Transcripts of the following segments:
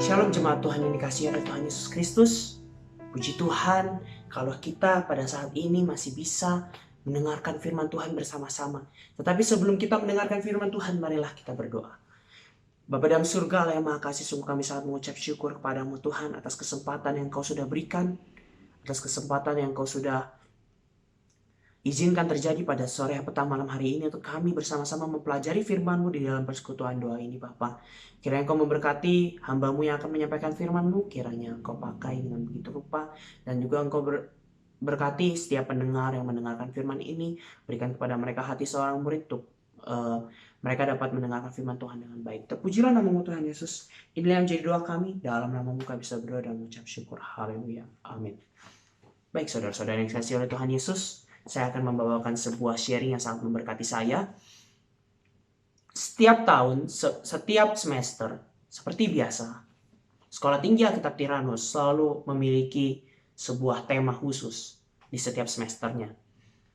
Shalom jemaat Tuhan yang dikasihi oleh Tuhan Yesus Kristus. Puji Tuhan kalau kita pada saat ini masih bisa mendengarkan firman Tuhan bersama-sama. Tetapi sebelum kita mendengarkan firman Tuhan, marilah kita berdoa. Bapa dalam surga, Allah yang Maha Kasih, sungguh kami sangat mengucap syukur kepadamu Tuhan atas kesempatan yang Kau sudah berikan, atas kesempatan yang Kau sudah izinkan terjadi pada sore petang malam hari ini untuk kami bersama-sama mempelajari firman-Mu di dalam persekutuan doa ini Bapa. Kiranya Engkau memberkati hamba-Mu yang akan menyampaikan firman-Mu, kiranya Engkau pakai dengan begitu rupa, dan juga Engkau berkati setiap pendengar yang mendengarkan firman ini, berikan kepada mereka hati seorang murid untuk mereka dapat mendengarkan firman Tuhan dengan baik. Terpujilah nama-Mu Tuhan Yesus. Inilah yang menjadi doa kami, dalam nama-Mu kami bisa berdoa dan mengucap syukur. Haleluya. Amin. Baik saudara-saudara yang dikasihi oleh Tuhan Yesus, saya akan membawakan sebuah sharing yang sangat memberkati saya. Setiap tahun, setiap semester, seperti biasa, Sekolah Tinggi Alkitab Tiranus selalu memiliki sebuah tema khusus di setiap semesternya.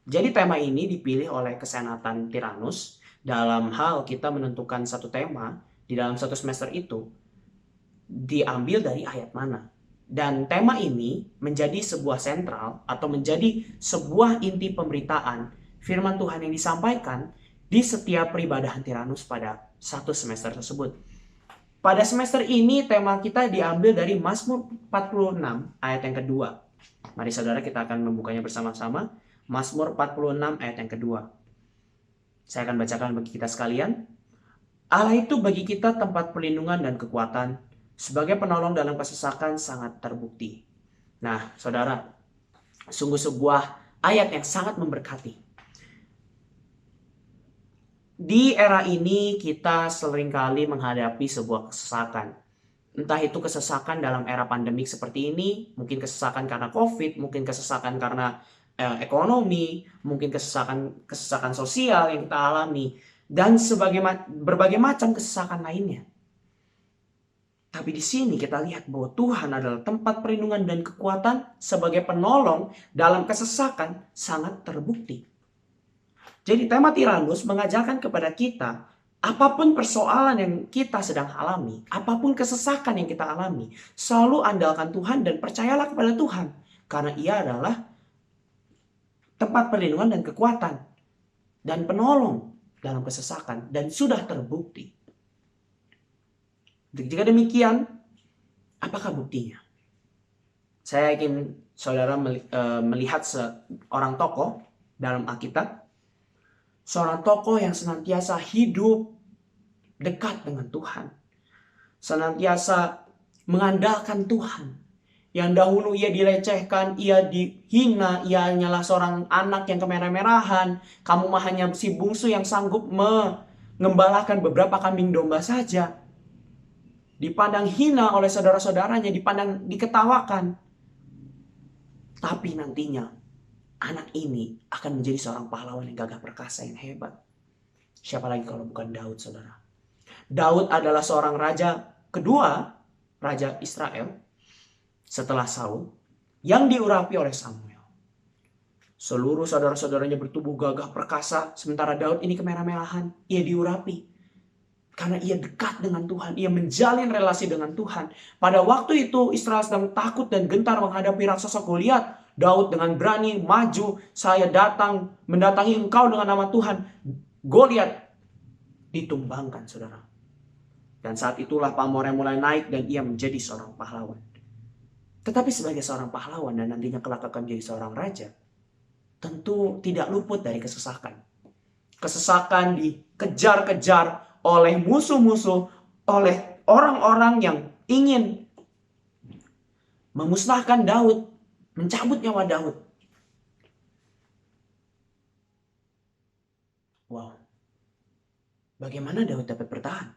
Jadi tema ini dipilih oleh Kesenatan Tiranus dalam hal kita menentukan satu tema di dalam satu semester itu diambil dari ayat mana. Dan tema ini menjadi sebuah sentral atau menjadi sebuah inti pemberitaan firman Tuhan yang disampaikan di setiap peribadahan Tiranus pada satu semester tersebut. Pada semester ini tema kita diambil dari Mazmur 46 ayat yang kedua. Mari saudara kita akan membukanya bersama-sama. Mazmur 46 ayat yang kedua. Saya akan bacakan bagi kita sekalian. Allah itu bagi kita tempat perlindungan dan kekuatan, sebagai penolong dalam kesesakan sangat terbukti. Nah, saudara, sungguh sebuah ayat yang sangat memberkati. Di era ini kita seringkali menghadapi sebuah kesesakan. Entah itu kesesakan dalam era pandemik seperti ini, mungkin kesesakan karena COVID, mungkin kesesakan karena ekonomi, mungkin kesesakan sosial yang kita alami, dan berbagai macam kesesakan lainnya. Tapi di sini kita lihat bahwa Tuhan adalah tempat perlindungan dan kekuatan sebagai penolong dalam kesesakan sangat terbukti. Jadi tema Tiranus mengajarkan kepada kita, apapun persoalan yang kita sedang alami, apapun kesesakan yang kita alami, selalu andalkan Tuhan dan percayalah kepada Tuhan. Karena Ia adalah tempat perlindungan dan kekuatan dan penolong dalam kesesakan dan sudah terbukti. Jika demikian, apakah buktinya? Saya ingin saudara melihat seorang tokoh dalam Alkitab. Seorang tokoh yang senantiasa hidup dekat dengan Tuhan. Senantiasa mengandalkan Tuhan. Yang dahulu ia dilecehkan, ia dihina, ia hanyalah seorang anak yang kemerah-merahan. Kamu mah hanya si bungsu yang sanggup mengembalakan beberapa kambing domba saja. Dipandang hina oleh saudara-saudaranya, dipandang diketawakan. Tapi nantinya anak ini akan menjadi seorang pahlawan yang gagah perkasa yang hebat. Siapa lagi kalau bukan Daud, saudara? Daud adalah seorang raja kedua, raja Israel setelah Saul, yang diurapi oleh Samuel. Seluruh saudara-saudaranya bertubuh gagah perkasa, sementara Daud ini kemerah-merahan. Ia diurapi karena ia dekat dengan Tuhan, ia menjalin relasi dengan Tuhan. Pada waktu itu Israel sedang takut dan gentar menghadapi raksasa Goliat. Daud dengan berani maju, saya datang mendatangi engkau dengan nama Tuhan. Goliat ditumbangkan, saudara. Dan saat itulah pamornya mulai naik dan ia menjadi seorang pahlawan. Tetapi sebagai seorang pahlawan dan nantinya kelak akan menjadi seorang raja, tentu tidak luput dari kesesakan. Kesesakan dikejar-kejar oleh musuh-musuh, oleh orang-orang yang ingin memusnahkan Daud, mencabut nyawa Daud. Wow. Bagaimana Daud dapat bertahan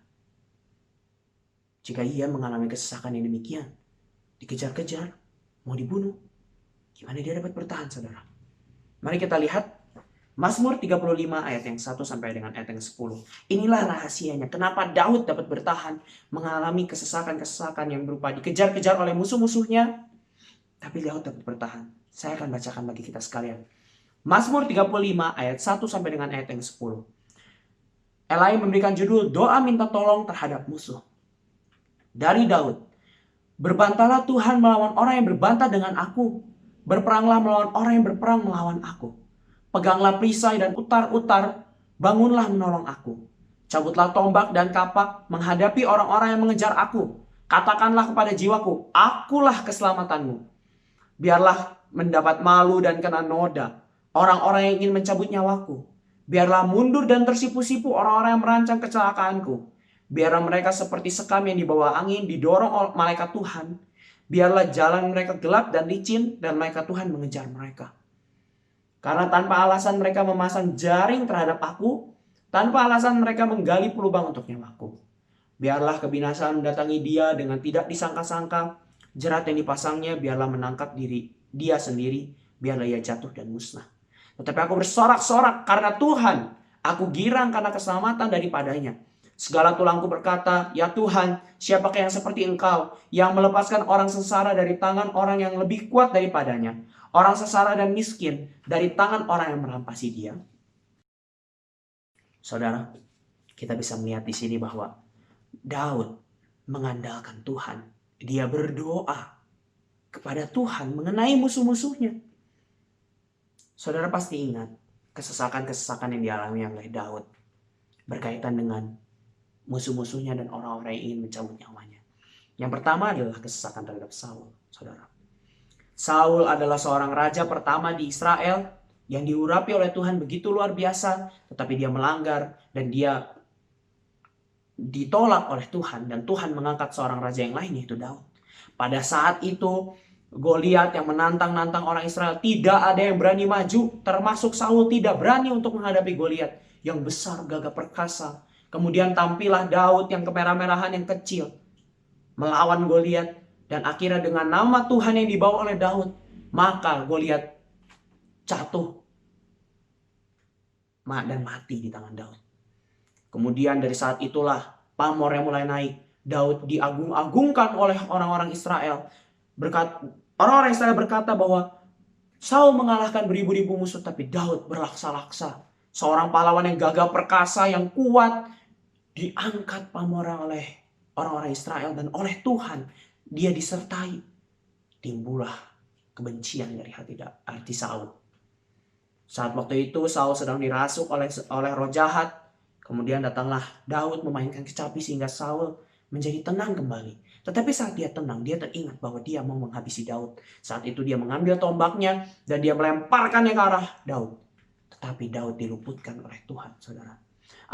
jika ia mengalami kesesakan yang demikian? Dikejar-kejar, mau dibunuh. Gimana dia dapat bertahan, saudara? Mari kita lihat Mazmur 35 ayat yang 1 sampai dengan ayat yang 10. Inilah rahasianya. Kenapa Daud dapat bertahan mengalami kesesakan-kesesakan yang berupa dikejar-kejar oleh musuh-musuhnya. Tapi Daud dapat bertahan. Saya akan bacakan bagi kita sekalian. Mazmur 35 ayat 1 sampai dengan ayat yang 10. Elai memberikan judul doa minta tolong terhadap musuh. Dari Daud. Berbantalah Tuhan melawan orang yang berbantah dengan aku. Berperanglah melawan orang yang berperang melawan aku. Peganglah perisai dan utar-utar, bangunlah menolong aku. Cabutlah tombak dan kapak menghadapi orang-orang yang mengejar aku. Katakanlah kepada jiwaku, akulah keselamatanmu. Biarlah mendapat malu dan kena noda orang-orang yang ingin mencabut nyawaku. Biarlah mundur dan tersipu-sipu orang-orang yang merancang kecelakaanku. Biarlah mereka seperti sekam yang dibawa angin, didorong oleh malaikat Tuhan. Biarlah jalan mereka gelap dan licin, dan malaikat Tuhan mengejar mereka. Karena tanpa alasan mereka memasang jaring terhadap aku, tanpa alasan mereka menggali lubang untuk nyawaku. Biarlah kebinasaan mendatangi dia dengan tidak disangka-sangka. Jerat yang dipasangnya biarlah menangkap diri dia sendiri. Biarlah ia jatuh dan musnah. Tetapi aku bersorak-sorak karena Tuhan. Aku girang karena keselamatan daripadanya. Segala tulangku berkata, ya Tuhan, siapakah yang seperti Engkau, yang melepaskan orang sengsara dari tangan orang yang lebih kuat daripadanya, orang sengsara dan miskin dari tangan orang yang merampasi dia. Saudara, kita bisa melihat di sini bahwa Daud mengandalkan Tuhan. Dia berdoa kepada Tuhan mengenai musuh-musuhnya. Saudara pasti ingat kesesakan-kesesakan yang dialami oleh Daud berkaitan dengan musuh-musuhnya dan orang-orang yang ingin mencabut nyawanya. Yang pertama adalah kesesakan terhadap Saul, saudara. Saul adalah seorang raja pertama di Israel yang diurapi oleh Tuhan begitu luar biasa, tetapi dia melanggar dan dia ditolak oleh Tuhan, dan Tuhan mengangkat seorang raja yang lain, yaitu Daud. Pada saat itu Goliat yang menantang-nantang orang Israel, tidak ada yang berani maju, termasuk Saul tidak berani untuk menghadapi Goliat yang besar, gagah perkasa. Kemudian tampillah Daud yang kemerah-merahan, yang kecil, melawan Goliat, dan akhirnya dengan nama Tuhan yang dibawa oleh Daud, maka Goliat jatuh dan mati di tangan Daud. Kemudian dari saat itulah pamor yang mulai naik. Daud diagung-agungkan oleh orang-orang Israel. Orang-orang Israel berkata bahwa Saul mengalahkan beribu-ribu musuh, tapi Daud berlaksa-laksa. Seorang pahlawan yang gagah perkasa, yang kuat, diangkat pamornya oleh orang-orang Israel, dan oleh Tuhan dia disertai. Timbullah kebencian dari hati Saul. Saat waktu itu Saul sedang dirasuk oleh roh jahat. Kemudian datanglah Daud memainkan kecapi sehingga Saul menjadi tenang kembali. Tetapi saat dia tenang, dia teringat bahwa dia mau menghabisi Daud. Saat itu dia mengambil tombaknya dan dia melemparkannya ke arah Daud. Tetapi Daud diluputkan oleh Tuhan, saudara.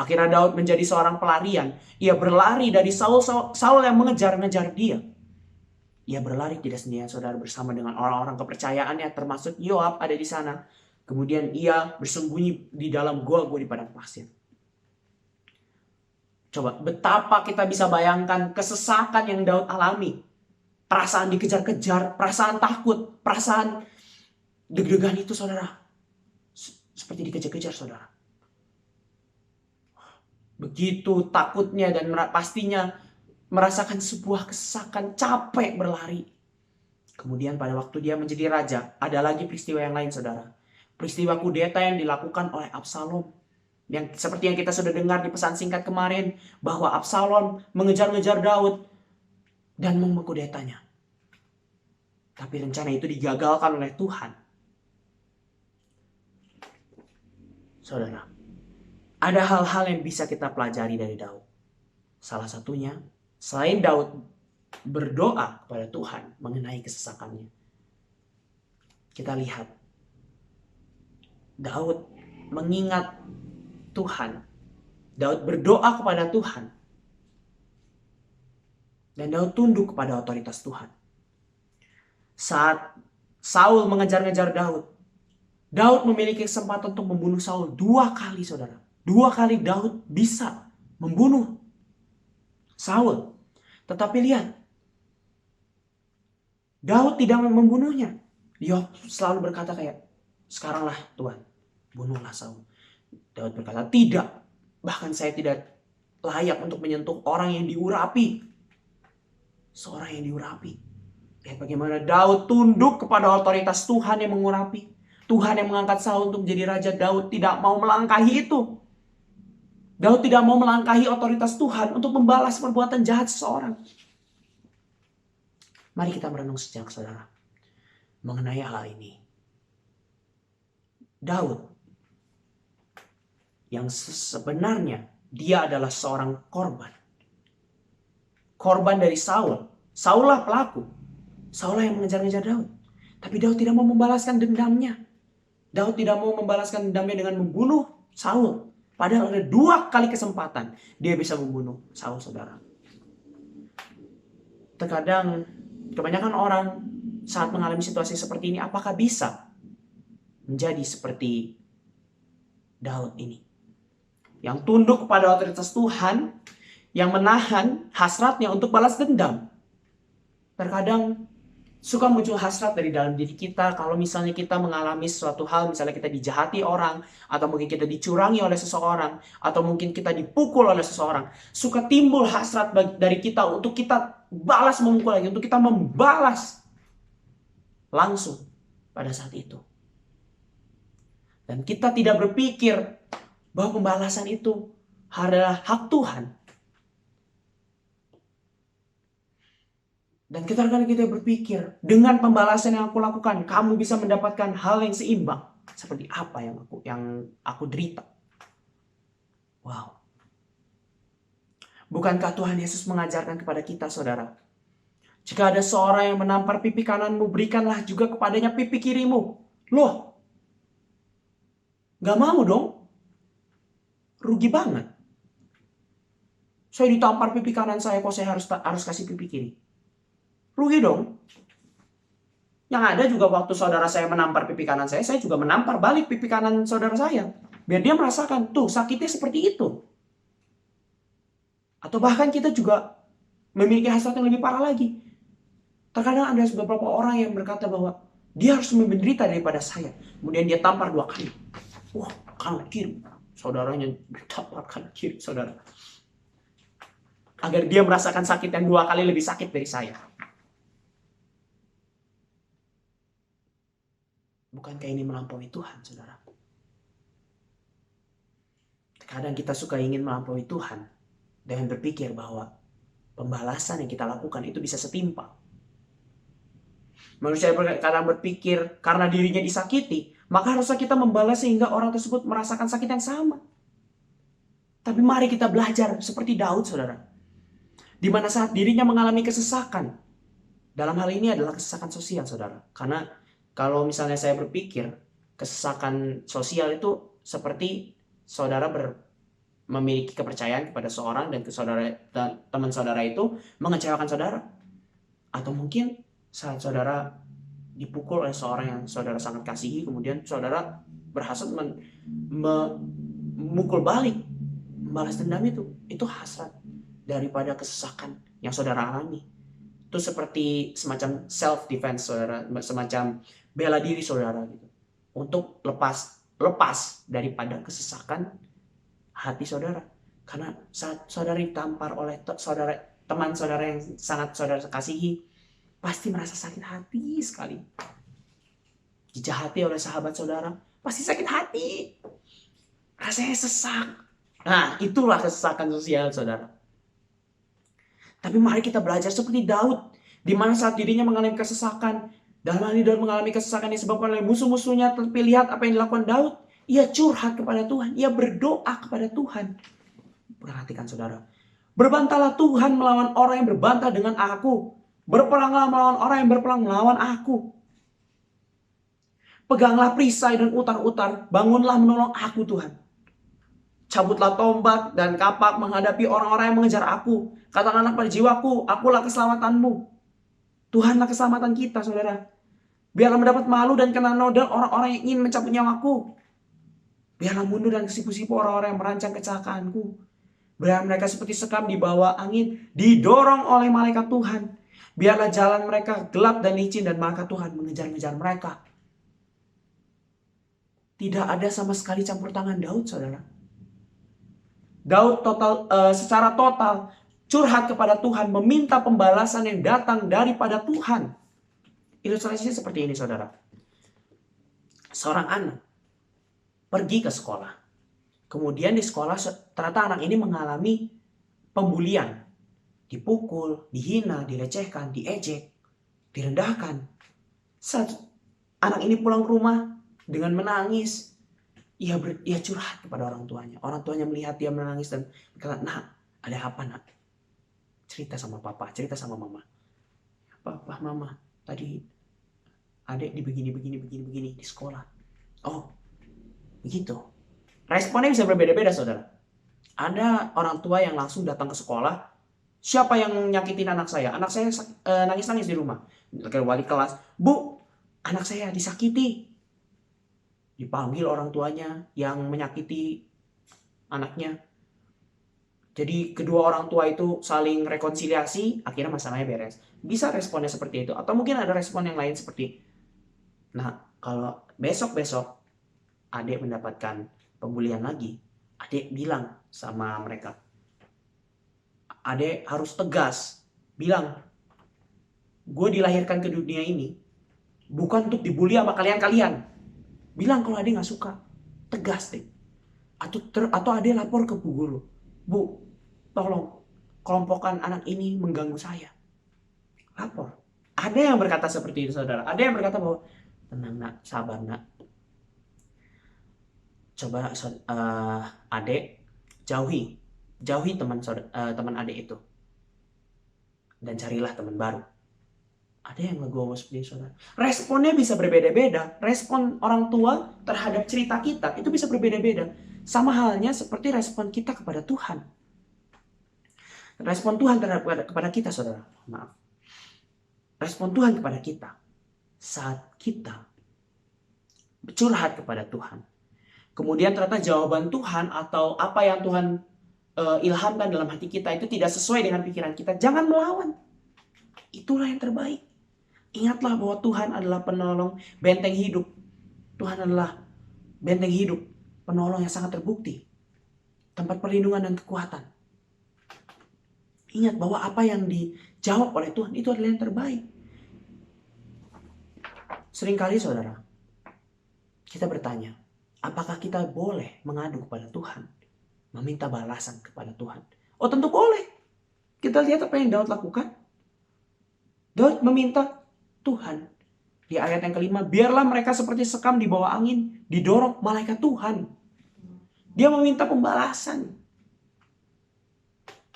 Akhirnya Daud menjadi seorang pelarian. Ia berlari dari Saul yang mengejar-ngejar dia. Ia berlari tidak sendirian, saudara, bersama dengan orang-orang kepercayaannya, termasuk Yoab ada di sana. Kemudian ia bersembunyi di dalam gua-gua di padang pasir. Coba betapa kita bisa bayangkan kesesakan yang Daud alami. Perasaan dikejar-kejar, perasaan takut, perasaan deg-degan itu, saudara. Seperti dikejar-kejar, saudara. Begitu takutnya dan pastinya merasakan sebuah kesesakan, capek berlari. Kemudian pada waktu dia menjadi raja, ada lagi peristiwa yang lain, saudara. Peristiwa kudeta yang dilakukan oleh Absalom. Yang seperti yang kita sudah dengar di pesan singkat kemarin, bahwa Absalom mengejar-ngejar Daud dan mau mengkudetanya. Tapi rencana itu digagalkan oleh Tuhan. Saudara, ada hal-hal yang bisa kita pelajari dari Daud. Salah satunya, selain Daud berdoa kepada Tuhan mengenai kesesakannya, kita lihat Daud mengingat Tuhan. Daud berdoa kepada Tuhan. Dan Daud tunduk kepada otoritas Tuhan. Saat Saul mengejar-ngejar Daud, Daud memiliki kesempatan untuk membunuh Saul 2 kali, saudara. 2 kali Daud bisa membunuh Saul. Tetapi lihat, Daud tidak membunuhnya. Dia selalu berkata kayak, sekaranglah Tuhan, bunuhlah Saul. Daud berkata, tidak. Bahkan saya tidak layak untuk menyentuh orang yang diurapi. Seorang yang diurapi. Lihat bagaimana Daud tunduk kepada otoritas Tuhan yang mengurapi. Tuhan yang mengangkat Saul untuk menjadi raja. Daud tidak mau melangkahi itu. Daud tidak mau melangkahi otoritas Tuhan untuk membalas perbuatan jahat seseorang. Mari kita merenung sejenak, saudara, mengenai hal ini. Daud, yang sebenarnya dia adalah seorang korban. Korban dari Saul. Saul lah pelaku. Saul lah yang mengejar-ngejar Daud. Tapi Daud tidak mau membalaskan dendamnya. Daud tidak mau membalaskan dendamnya dengan membunuh Saul. Padahal ada 2 kali kesempatan dia bisa membunuh Saul, saudara. Terkadang kebanyakan orang saat mengalami situasi seperti ini, apakah bisa menjadi seperti Daud ini? Yang tunduk kepada otoritas Tuhan, yang menahan hasratnya untuk balas dendam. Terkadang suka muncul hasrat dari dalam diri kita kalau misalnya kita mengalami suatu hal, misalnya kita dijahati orang, atau mungkin kita dicurangi oleh seseorang, atau mungkin kita dipukul oleh seseorang. Suka timbul hasrat dari kita untuk kita balas memukul lagi, untuk kita membalas langsung pada saat itu. Dan kita tidak berpikir bahwa pembalasan itu adalah hak Tuhan. Dan kita berpikir, dengan pembalasan yang aku lakukan, kamu bisa mendapatkan hal yang seimbang seperti apa yang aku derita. Wow. Bukankah Tuhan Yesus mengajarkan kepada kita, saudara? Jika ada seorang yang menampar pipi kananmu, berikanlah juga kepadanya pipi kirimu. Loh, gak mau dong? Rugi banget. Saya ditampar pipi kanan saya, kok saya harus kasih pipi kiri? Rugi dong. Yang ada juga waktu saudara saya menampar pipi kanan saya juga menampar balik pipi kanan saudara saya. Biar dia merasakan, tuh sakitnya seperti itu. Atau bahkan kita juga memiliki hasrat yang lebih parah lagi. Terkadang ada beberapa orang yang berkata bahwa dia harus lebih menderita daripada saya. Kemudian dia tampar 2 kali. Wah, kanan kiri. Saudaranya ditampar kanan kiri, saudara. Agar dia merasakan sakit yang 2 kali lebih sakit dari saya. Bukankah ini melampaui Tuhan, saudara? Kadang kita suka ingin melampaui Tuhan dengan berpikir bahwa pembalasan yang kita lakukan itu bisa setimpal. Manusia kadang berpikir karena dirinya disakiti, maka harusnya kita membalas sehingga orang tersebut merasakan sakit yang sama. Tapi mari kita belajar seperti Daud, saudara. Di mana saat dirinya mengalami kesesakan. Dalam hal ini adalah kesesakan sosial, saudara. Karena kalau misalnya saya berpikir, kesesakan sosial itu seperti saudara memiliki kepercayaan kepada seorang dan teman saudara itu mengecewakan saudara. Atau mungkin saat saudara dipukul oleh seorang yang saudara sangat kasihi, kemudian saudara berhasrat memukul balik, membalas dendam itu hasrat daripada kesesakan yang saudara alami. Itu seperti semacam self defense, saudara, semacam bela diri saudara gitu, untuk lepas daripada kesesakan hati saudara. Karena saat saudara ditampar oleh teman saudara yang sangat saudara kasihi, pasti merasa sakit hati sekali. Dijahati oleh sahabat saudara, pasti sakit hati. Rasanya sesak. Nah, itulah kesesakan sosial, saudara. Tapi mari kita belajar seperti Daud, di mana saat dirinya mengalami kesesakan. Dalam hal ini Daud mengalami kesesakan yang disebabkan oleh musuh-musuhnya. Tapi lihat apa yang dilakukan Daud. Ia curhat kepada Tuhan. Ia berdoa kepada Tuhan. Perhatikan, saudara. Berbantahlah Tuhan melawan orang yang berbantah dengan aku. Berperanglah melawan orang yang berperang melawan aku. Peganglah perisai dan utar-utar. Bangunlah menolong aku, Tuhan. Cabutlah tombak dan kapak menghadapi orang-orang yang mengejar aku. Katakanlah pada jiwaku, akulah keselamatanmu. Tuhanlah keselamatan kita, saudara. Biarlah mendapat malu dan kena noda orang-orang yang ingin mencabut nyawaku. Biarlah mundur dan kesipu-sipu orang-orang yang merancang kecelakaanku. Biarlah mereka seperti sekam di bawah angin, didorong oleh malaikat Tuhan. Biarlah jalan mereka gelap dan licin dan malaikat Tuhan mengejar-ngejar mereka. Tidak ada sama sekali campur tangan Daud, saudara. Daud secara total curhat kepada Tuhan, meminta pembalasan yang datang daripada Tuhan. Ilustrasinya seperti ini, saudara. Seorang anak pergi ke sekolah. Kemudian di sekolah ternyata anak ini mengalami pembulian. Dipukul, dihina, dilecehkan, diejek. direndahkan. Saat anak ini pulang ke rumah dengan menangis, ia curhat kepada orang tuanya. Orang tuanya melihat dia menangis dan berkata, "Nak, ada apa nak? Cerita sama papa, cerita sama mama." "Papa, mama, tadi adik begini di sekolah." "Oh, begitu." Responnya bisa berbeda-beda, saudara. Ada orang tua yang langsung datang ke sekolah, "Siapa yang nyakitin anak saya? Anak saya nangis-nangis di rumah." Ke wali kelas, "Bu, anak saya disakiti." Dipanggil orang tuanya yang menyakiti anaknya. Jadi kedua orang tua itu saling rekonsiliasi, akhirnya masalahnya beres. Bisa responnya seperti itu. Atau mungkin ada respon yang lain seperti, "Nah, kalau besok-besok adik mendapatkan pembulian lagi, adik bilang sama mereka. Adik harus tegas. Bilang, gue dilahirkan ke dunia ini bukan untuk dibully sama kalian-kalian. Bilang kalau adik gak suka. Tegas deh. Atau adik lapor ke bu guru. Bu, tolong kelompokan anak ini mengganggu saya." Lapor. Ada yang berkata seperti itu, saudara. Ada yang berkata bahwa, "Tenang nak, sabar nak. Coba adik jauhi teman adik itu dan carilah teman baru." Ada yang ngomong seperti itu, saudara. Responnya bisa berbeda-beda. Respon orang tua terhadap cerita kita itu bisa berbeda-beda. Sama halnya seperti respon kita kepada Tuhan. Respon Tuhan kepada kita, saudara. Maaf. Respon Tuhan kepada kita saat kita curhat kepada Tuhan. Kemudian ternyata jawaban Tuhan atau apa yang Tuhan ilhamkan dalam hati kita itu tidak sesuai dengan pikiran kita. Jangan melawan. Itulah yang terbaik. Ingatlah bahwa Tuhan adalah penolong, benteng hidup. Tuhan adalah benteng hidup, penolong yang sangat terbukti. Tempat perlindungan dan kekuatan. Ingat bahwa apa yang dijawab oleh Tuhan itu adalah yang terbaik. Seringkali, saudara, kita bertanya, apakah kita boleh mengadu kepada Tuhan? Meminta balasan kepada Tuhan? Oh, tentu boleh. Kita lihat apa yang Daud lakukan. Daud meminta Tuhan. Di ayat yang kelima, biarlah mereka seperti sekam di bawah angin, didorong malaikat Tuhan. Dia meminta pembalasan.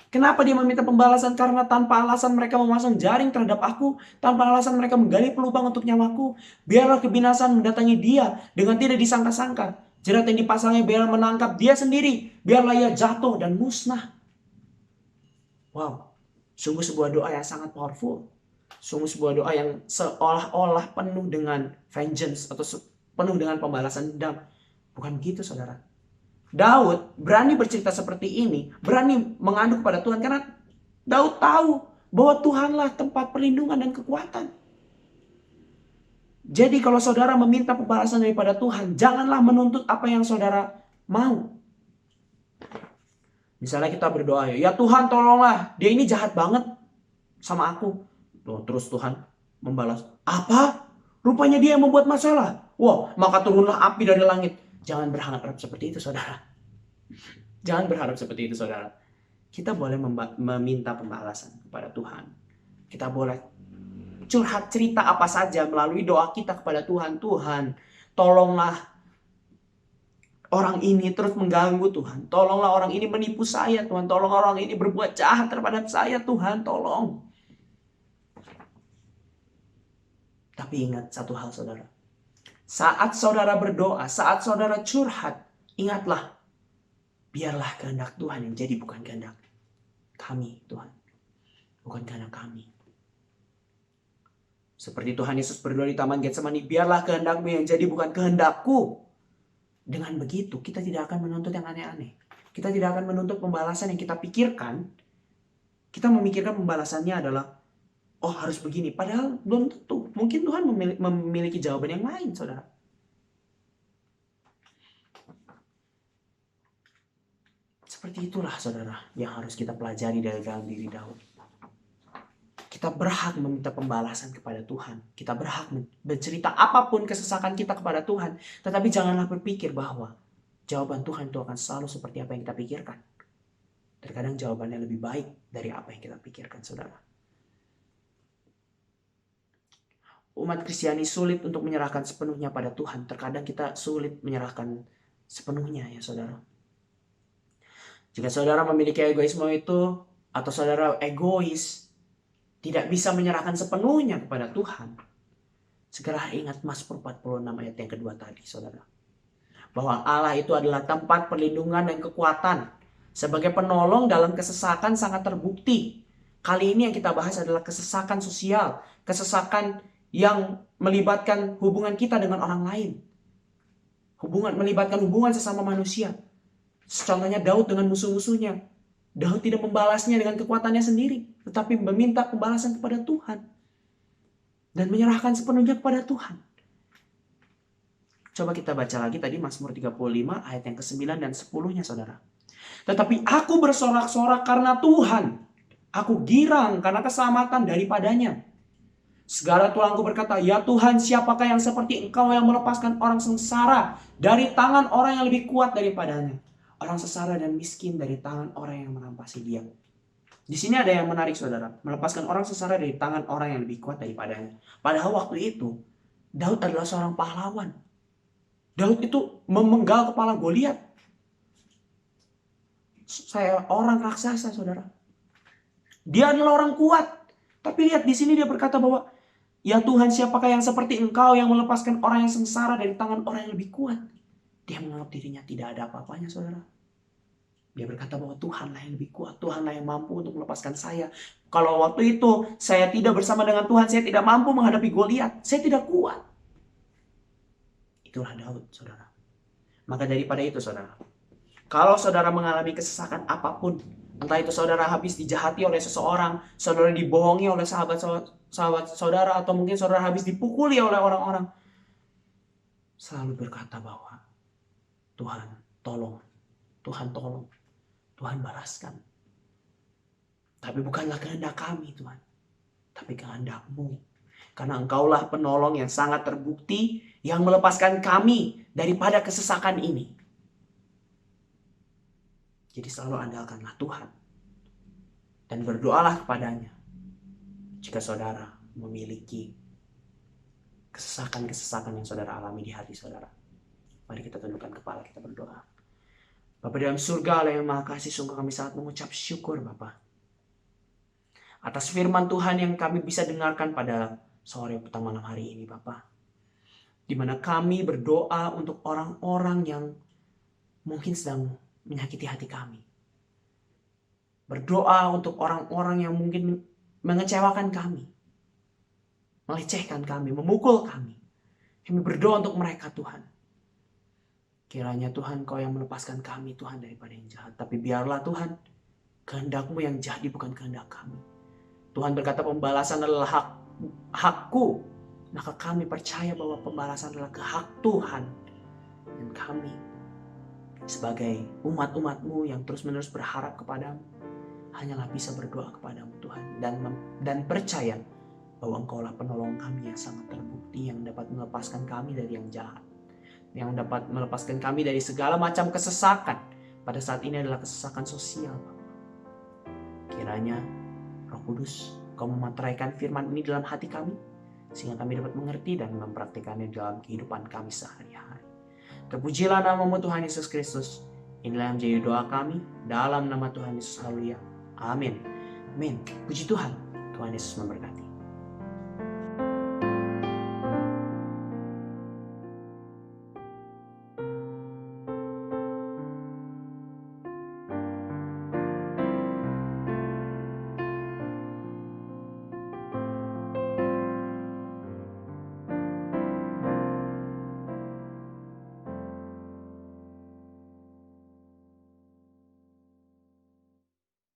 Kenapa dia meminta pembalasan? Karena tanpa alasan mereka memasang jaring terhadap aku. Tanpa alasan mereka menggali pelubang untuk nyawaku. Biarlah kebinasaan mendatangi dia dengan tidak disangka-sangka. Jerat yang dipasangnya biarlah menangkap dia sendiri. Biarlah ia jatuh dan musnah. Wow, sungguh sebuah doa yang sangat powerful. Sungguh sebuah doa yang seolah-olah penuh dengan vengeance atau penuh dengan pembalasan dendam. Bukan begitu, saudara. Daud berani bercerita seperti ini, berani mengadu kepada Tuhan karena Daud tahu bahwa Tuhanlah tempat perlindungan dan kekuatan. Jadi kalau saudara meminta pembalasan daripada Tuhan, janganlah menuntut apa yang saudara mau. Misalnya kita berdoa, "Ya Tuhan, tolonglah, dia ini jahat banget sama aku." Terus Tuhan membalas, "Apa? Rupanya dia yang membuat masalah. Wah, maka turunlah api dari langit." Jangan berharap seperti itu, saudara. Jangan berharap seperti itu, saudara. Kita boleh meminta pembalasan kepada Tuhan. Kita boleh curhat cerita apa saja melalui doa kita kepada Tuhan. Tuhan, tolonglah orang ini terus mengganggu, Tuhan. Tolonglah orang ini menipu saya, Tuhan. Tolong orang ini berbuat jahat terhadap saya, Tuhan. Tolong. Tapi ingat satu hal, saudara. Saat saudara berdoa, saat saudara curhat, ingatlah, biarlah kehendak Tuhan yang jadi, bukan kehendak kami, Tuhan. Bukan kehendak kami. Seperti Tuhan Yesus berdoa di Taman Getsemani, biarlah kehendak-Mu yang jadi, bukan kehendakku. Dengan begitu, kita tidak akan menuntut yang aneh-aneh. Kita tidak akan menuntut pembalasan yang kita pikirkan. Kita memikirkan pembalasannya adalah, oh harus begini. Padahal belum tentu. Mungkin Tuhan memiliki jawaban yang lain, saudara. Seperti itulah, saudara, yang harus kita pelajari dari dalam diri Daud. Kita berhak meminta pembalasan kepada Tuhan. Kita berhak bercerita apapun kesesakan kita kepada Tuhan. Tetapi janganlah berpikir bahwa jawaban Tuhan itu akan selalu seperti apa yang kita pikirkan. Terkadang jawabannya lebih baik dari apa yang kita pikirkan, saudara. umat Kristiani sulit untuk menyerahkan sepenuhnya pada Tuhan. Terkadang kita sulit menyerahkan sepenuhnya ya saudara. Jika saudara memiliki egoisme itu, atau saudara egois, tidak bisa menyerahkan sepenuhnya kepada Tuhan, segera ingat Mazmur 46 ayat yang kedua tadi saudara. Bahwa Allah itu adalah tempat perlindungan dan kekuatan. Sebagai penolong dalam kesesakan sangat terbukti. Kali ini yang kita bahas adalah kesesakan sosial. Kesesakan yang melibatkan hubungan kita dengan orang lain. Melibatkan hubungan sesama manusia. Contohnya Daud dengan musuh-musuhnya. Daud tidak membalasnya dengan kekuatannya sendiri, tetapi meminta pembalasan kepada Tuhan. Dan menyerahkan sepenuhnya kepada Tuhan. Coba kita baca lagi tadi Mazmur 35 ayat yang ke-9 dan 10-nya saudara. Tetapi aku bersorak-sorak karena Tuhan. Aku girang karena keselamatan daripadanya. Segala tulangku berkata, ya Tuhan, siapakah yang seperti Engkau yang melepaskan orang sengsara dari tangan orang yang lebih kuat daripadanya. Orang sengsara dan miskin dari tangan orang yang merampasi dia. Di sini ada yang menarik saudara. Melepaskan orang sengsara dari tangan orang yang lebih kuat daripadanya. Padahal waktu itu, Daud adalah seorang pahlawan. Daud itu memenggal kepala Goliat. Saya orang raksasa saudara. Dia adalah orang kuat. Tapi lihat di sini dia berkata bahwa, ya Tuhan, siapakah yang seperti Engkau yang melepaskan orang yang sengsara dari tangan orang yang lebih kuat. Dia menganggap dirinya tidak ada apa-apanya saudara. Dia berkata bahwa Tuhanlah yang lebih kuat. Tuhanlah yang mampu untuk melepaskan saya. Kalau waktu itu saya tidak bersama dengan Tuhan, saya tidak mampu menghadapi Goliat. Saya tidak kuat. Itulah Daud saudara. Maka daripada itu saudara, kalau saudara mengalami kesesakan apapun, entah itu saudara habis dijahati oleh seseorang, saudara dibohongi oleh sahabat saudara, atau mungkin saudara habis dipukuli oleh orang-orang, selalu berkata bahwa Tuhan tolong, Tuhan tolong, Tuhan balaskan. Tapi bukanlah kehendak kami Tuhan, tapi kehendak-Mu. Karena Engkaulah penolong yang sangat terbukti yang melepaskan kami daripada kesesakan ini. Jadi selalu andalkanlah Tuhan. Dan berdoalah kepadanya. Jika saudara memiliki kesesakan-kesesakan yang saudara alami di hati saudara. Mari kita tundukkan kepala, kita berdoa. Bapa dalam surga Allah yang Maha Kasih, sungguh kami sangat mengucap syukur Bapa. Atas firman Tuhan yang kami bisa dengarkan pada sore petang malam hari ini Bapa. Di mana kami berdoa untuk orang-orang yang mungkin sedang menyakiti hati kami. Berdoa untuk orang-orang yang mungkin mengecewakan kami. Melecehkan kami, memukul kami. Kami berdoa untuk mereka Tuhan. Kiranya Tuhan Kau yang melepaskan kami Tuhan daripada yang jahat. Tapi biarlah Tuhan, kehendak-Mu yang jadi bukan kehendak kami. Tuhan berkata pembalasan adalah hakku. Maka kami percaya bahwa pembalasan adalah hak Tuhan. Dan kami sebagai umat-umat-Mu yang terus-menerus berharap kepadamu, hanyalah bisa berdoa kepadamu Tuhan. Dan percaya bahwa Engkaulah penolong kami yang sangat terbukti, yang dapat melepaskan kami dari yang jahat. Yang dapat melepaskan kami dari segala macam kesesakan. Pada saat ini adalah kesesakan sosial. Kiranya Roh Kudus, Kau memateraikan firman ini dalam hati kami, sehingga kami dapat mengerti dan mempraktikannya dalam kehidupan kami sehari-hari. Terpujilah nama-Mu Tuhan Yesus Kristus. Inilah yang menjadi doa kami dalam nama Tuhan Yesus. Haleluya. Amin. Amin. Puji Tuhan. Tuhan Yesus memberkati.